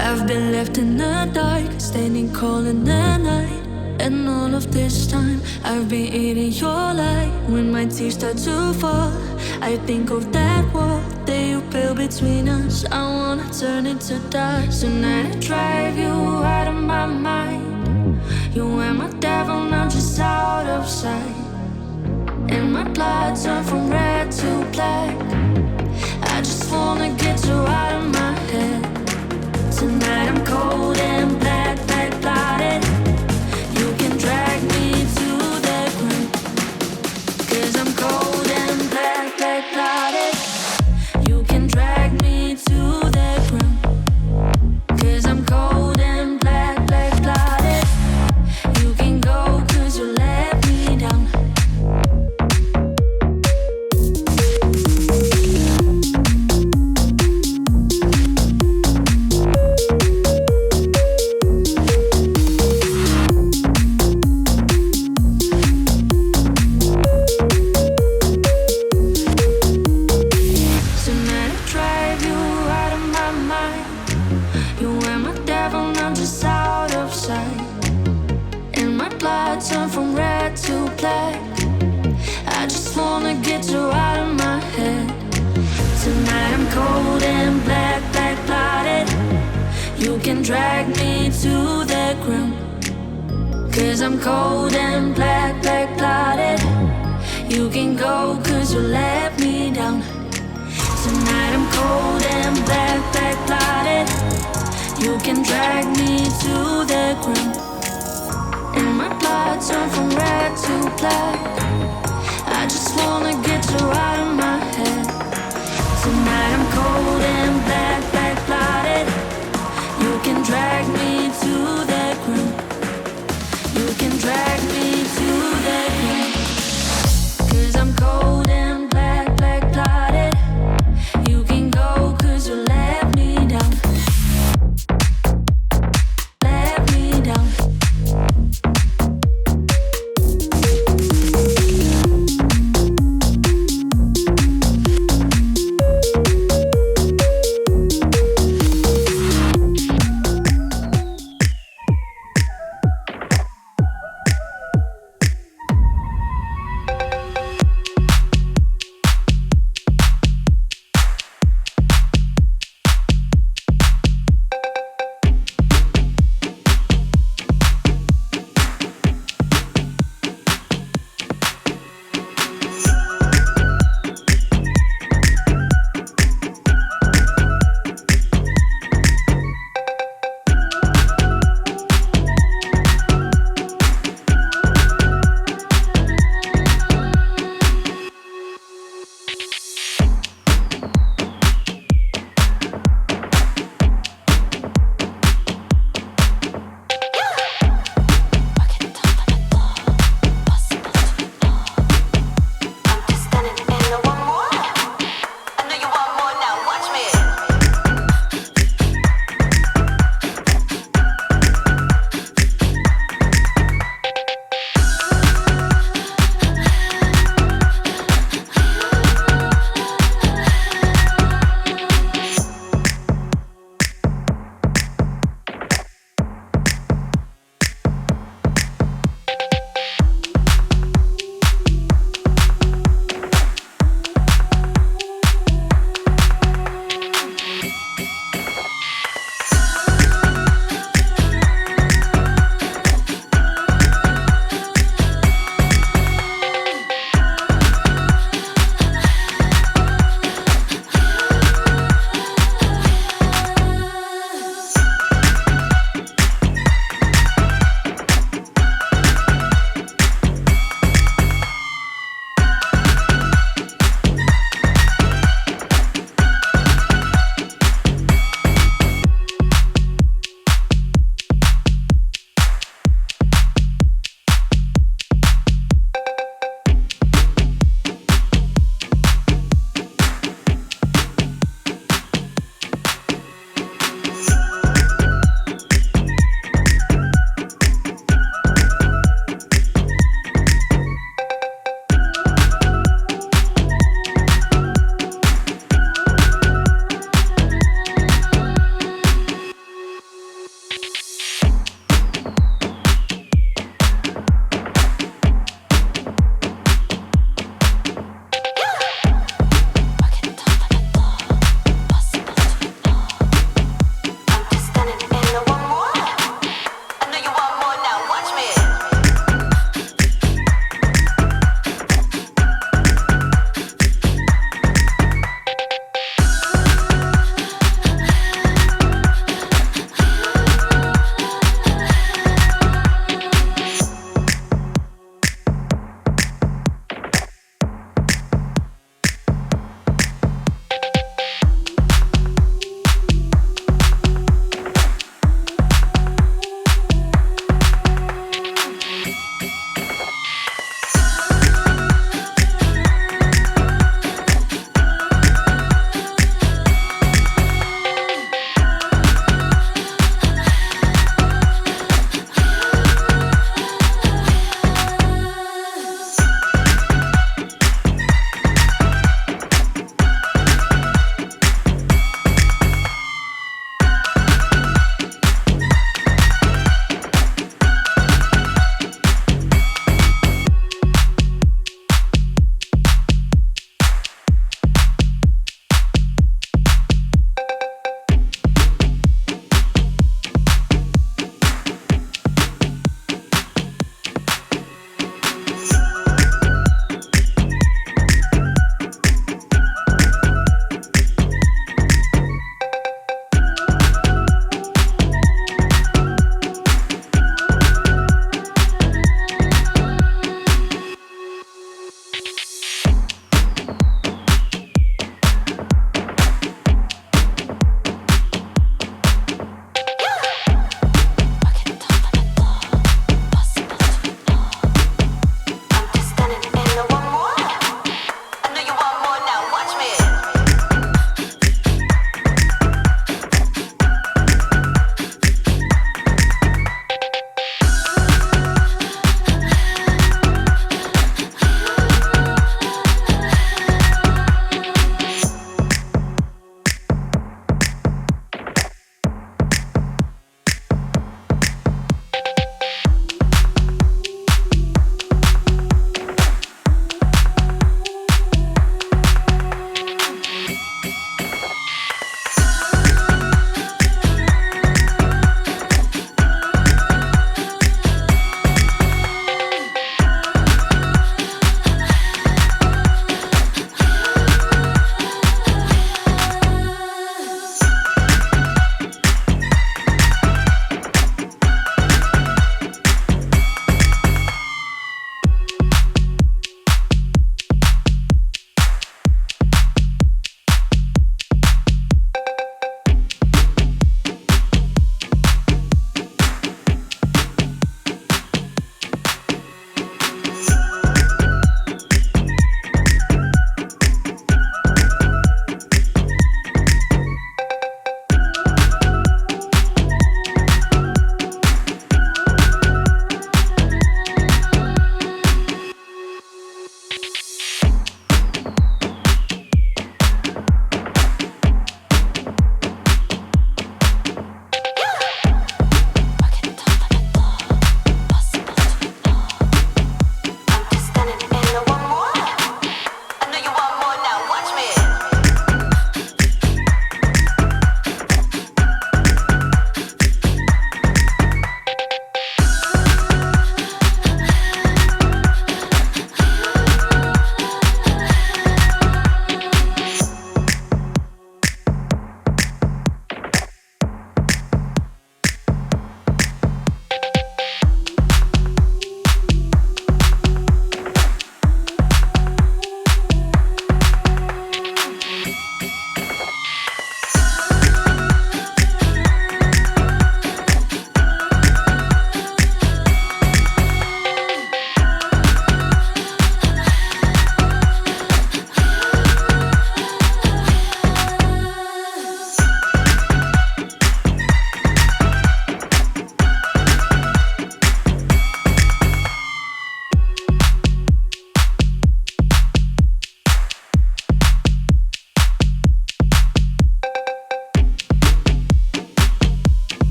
I've been left in the dark, standing cold in the night. And all of this time I've been eating your light. When my tears start to fall, I think of that wall that you built between us. I wanna turn it to dust. Tonight I drive you out of my mind. You were my devil, now just out of sight. And my blood turned from red to black. I just wanna get you out of my head. Tonight I'm cold and black, black-blooded. You can drag me to the ground, 'cause I'm cold and black, black-blooded. You can drag me to the ground, 'cause I'm cold and black, black-blooded. You can go 'cause you let me down. Turn from red to black. I just wanna get you out of my head. Tonight I'm cold and black, black-blooded. You can drag me to the ground, 'cause I'm cold and black, black-blooded. You can go 'cause you let me down. Tonight I'm cold and black, black-blooded. You can drag me to the ground, and my blood turned from red to black.